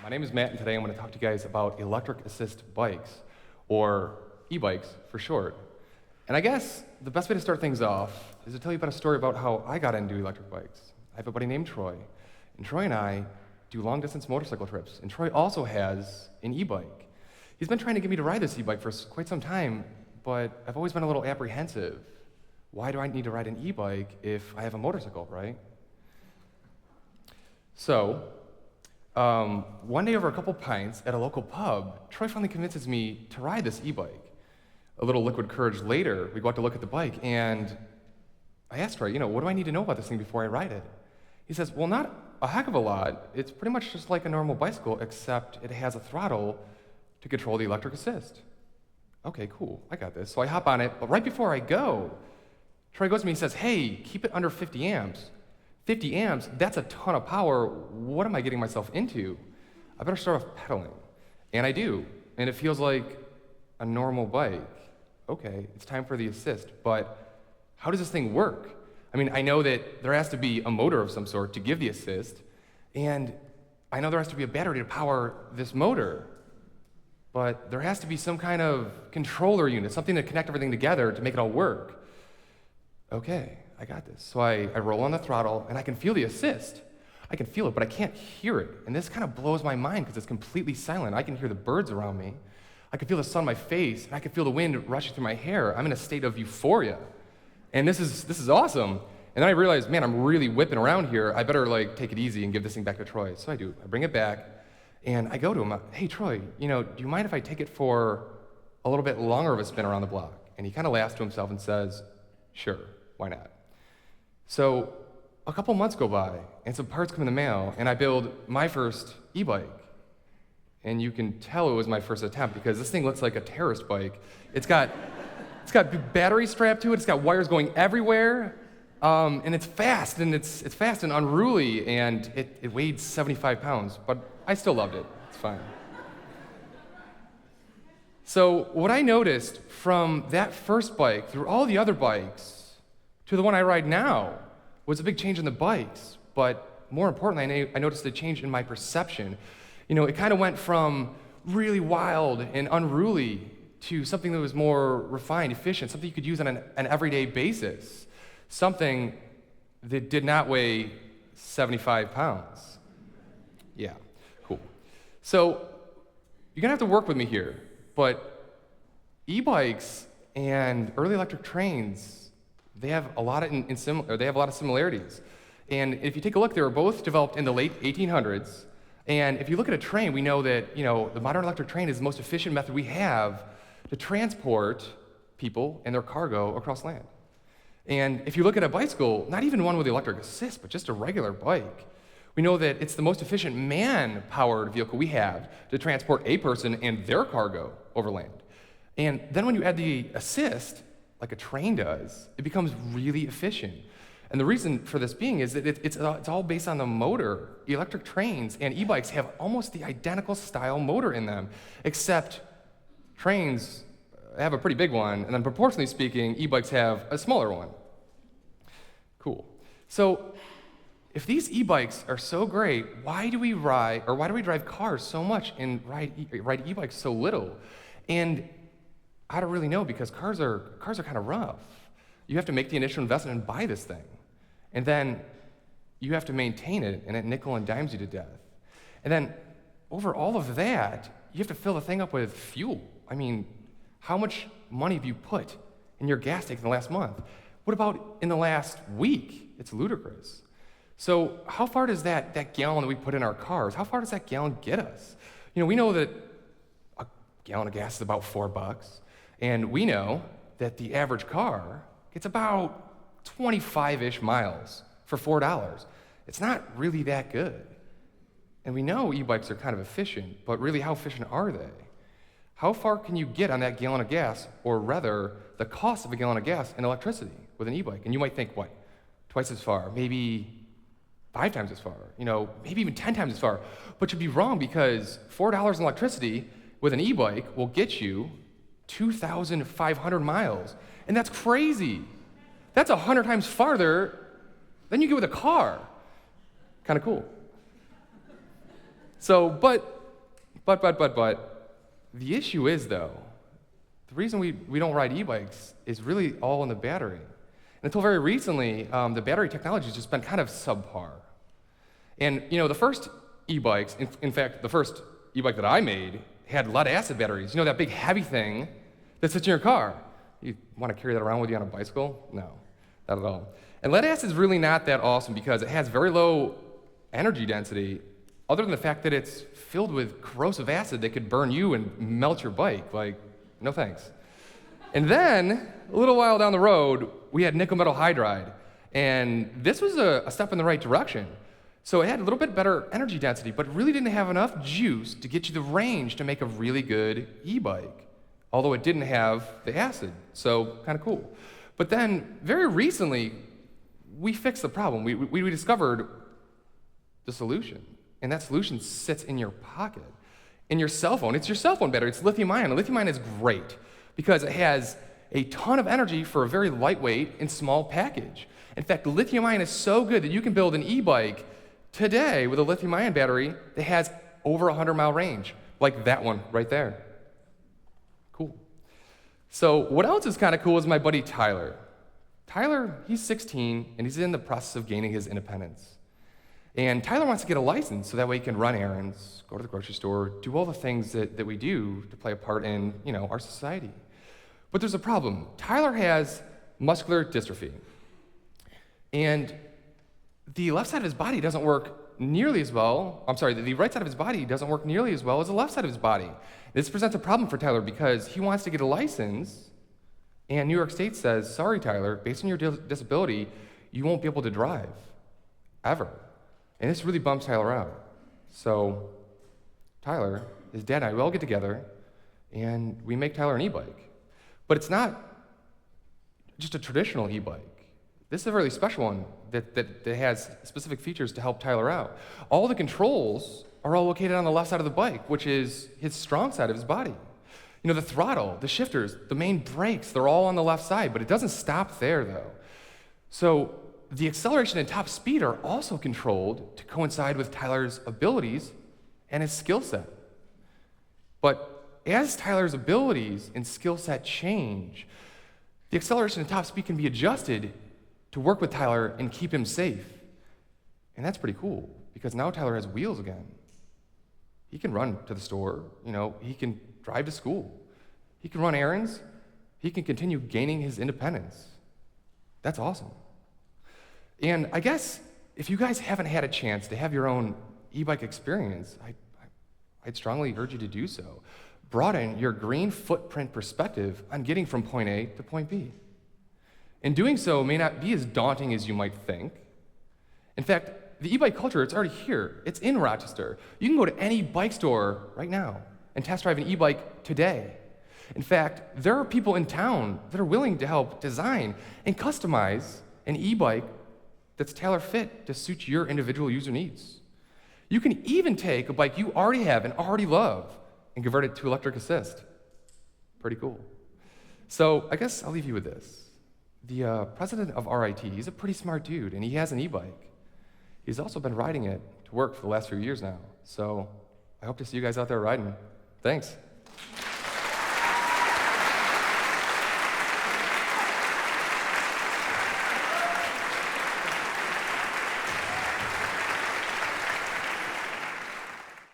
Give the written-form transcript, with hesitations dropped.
My name is Matt, and today I'm going to talk to you guys about electric assist bikes, or e-bikes for short. And I guess the best way to start things off is to tell you about a story about how I got into electric bikes. I have a buddy named Troy, and Troy and I do long-distance motorcycle trips, and Troy also has an e-bike. He's been trying to get me to ride this e-bike for quite some time, but I've always been a little apprehensive. Why do I need to ride an e-bike if I have a motorcycle, right? So, one day over a couple pints at a local pub, Troy finally convinces me to ride this e-bike. A little liquid courage later, we go out to look at the bike, and I asked Troy, what do I need to know about this thing before I ride it? He says, well, not a heck of a lot. It's pretty much just like a normal bicycle, except it has a throttle to control the electric assist. Okay, cool, I got this. So I hop on it, but right before I go, Troy goes to me and says, hey, keep it under 50 amps. 50 amps, that's a ton of power. What am I getting myself into? I better start off pedaling. And I do, and it feels like a normal bike. Okay, it's time for the assist, but how does this thing work? I mean, I know that there has to be a motor of some sort to give the assist, and I know there has to be a battery to power this motor, but there has to be some kind of controller unit, something to connect everything together to make it all work. Okay, I got this. So I roll on the throttle, and I can feel the assist. I can feel it, but I can't hear it, and this kind of blows my mind because it's completely silent. I can hear the birds around me. I can feel the sun on my face, and I can feel the wind rushing through my hair. I'm in a state of euphoria. And this is awesome. And then I realized, man, I'm really whipping around here. I better take it easy and give this thing back to Troy. So I do. I bring it back, and I go to him. Hey, Troy, do you mind if I take it for a little bit longer of a spin around the block? And he kind of laughs to himself and says, sure, why not? So a couple months go by, and some parts come in the mail, and I build my first e-bike. And you can tell it was my first attempt because this thing looks like a terrorist bike. It's got batteries strapped to it. It's got wires going everywhere, and it's fast and unruly, and it weighed 75 pounds, but I still loved it. It's fine. So what I noticed from that first bike through all the other bikes to the one I ride now was a big change in the bikes, but more importantly, I noticed a change in my perception. It kind of went from really wild and unruly to something that was more refined, efficient, something you could use on an everyday basis, something that did not weigh 75 pounds. Yeah, cool. So you're gonna have to work with me here, but e-bikes and early electric trains, they have a lot of similarities. And if you take a look, they were both developed in the late 1800s. And if you look at a train, we know that the modern electric train is the most efficient method we have to transport people and their cargo across land. And if you look at a bicycle, not even one with electric assist, but just a regular bike, we know that it's the most efficient man-powered vehicle we have to transport a person and their cargo over land. And then when you add the assist, like a train does, it becomes really efficient. And the reason for this being is that it's all based on the motor. Electric trains and e-bikes have almost the identical style motor in them, except trains have a pretty big one, and then proportionally speaking, e-bikes have a smaller one. Cool. So if these e-bikes are so great, why do we drive cars so much and ride e-bikes so little? And I don't really know, because cars are kind of rough. You have to make the initial investment and buy this thing. And then you have to maintain it, and it nickel and dimes you to death. And then over all of that, you have to fill the thing up with fuel. I mean, how much money have you put in your gas tank in the last month? What about in the last week? It's ludicrous. So how far does that gallon that we put in our cars, how far does that gallon get us? We know that a gallon of gas is about $4, and we know that the average car gets about 25-ish miles for $4. It's not really that good. And we know e-bikes are kind of efficient, but really, how efficient are they? How far can you get on that gallon of gas, or rather, the cost of a gallon of gas in electricity with an e-bike? And you might think, what, twice as far, maybe 5 times as far, maybe even 10 times as far. But you'd be wrong, because $4 in electricity with an e-bike will get you 2,500 miles. And that's crazy. That's 100 times farther than you get with a car. Kind of cool. So, but But, the issue is, though, the reason we don't ride e-bikes is really all in the battery. And until very recently, the battery technology has just been kind of subpar. And, the first e-bikes, in fact, the first e-bike that I made had lead-acid batteries. That big heavy thing that sits in your car. You want to carry that around with you on a bicycle? No, not at all. And lead-acid is really not that awesome because it has very low energy density, other than the fact that it's filled with corrosive acid that could burn you and melt your bike. Like, no thanks. And then, a little while down the road, we had nickel metal hydride. And this was a step in the right direction. So it had a little bit better energy density, but really didn't have enough juice to get you the range to make a really good e-bike, although it didn't have the acid. So, kind of cool. But then, very recently, we fixed the problem. We discovered the solution. And that solution sits in your pocket. In your cell phone. It's your cell phone battery. It's lithium-ion. And lithium-ion is great because it has a ton of energy for a very lightweight and small package. In fact, lithium-ion is so good that you can build an e-bike today with a lithium-ion battery that has over 100-mile range, like that one right there. Cool. So what else is kind of cool is my buddy Tyler. Tyler, he's 16, and he's in the process of gaining his independence. And Tyler wants to get a license so that way he can run errands, go to the grocery store, do all the things that we do to play a part in, our society. But there's a problem. Tyler has muscular dystrophy. And the left side of his body doesn't work nearly as well. The right side of his body doesn't work nearly as well as the left side of his body. This presents a problem for Tyler because he wants to get a license, and New York State says, sorry, Tyler, based on your disability, you won't be able to drive, ever. And this really bumps Tyler out. So Tyler, his dad and I, we all get together, and we make Tyler an e-bike. But it's not just a traditional e-bike. This is a really special one that has specific features to help Tyler out. All the controls are all located on the left side of the bike, which is his strong side of his body. The throttle, the shifters, the main brakes, they're all on the left side, but it doesn't stop there, though. So the acceleration and top speed are also controlled to coincide with Tyler's abilities and his skill set. But as Tyler's abilities and skill set change, the acceleration and top speed can be adjusted to work with Tyler and keep him safe. And that's pretty cool, because now Tyler has wheels again. He can run to the store, he can drive to school. He can run errands. He can continue gaining his independence. That's awesome. And I guess if you guys haven't had a chance to have your own e-bike experience, I'd strongly urge you to do so. Broaden your green footprint perspective on getting from point A to point B. And doing so may not be as daunting as you might think. In fact, the e-bike culture, it's already here. It's in Rochester. You can go to any bike store right now and test drive an e-bike today. In fact, there are people in town that are willing to help design and customize an e-bike that's tailor-fit to suit your individual user needs. You can even take a bike you already have and already love and convert it to electric assist. Pretty cool. So I guess I'll leave you with this. The president of RIT, he's a pretty smart dude, and he has an e-bike. He's also been riding it to work for the last few years now. So I hope to see you guys out there riding. Thanks.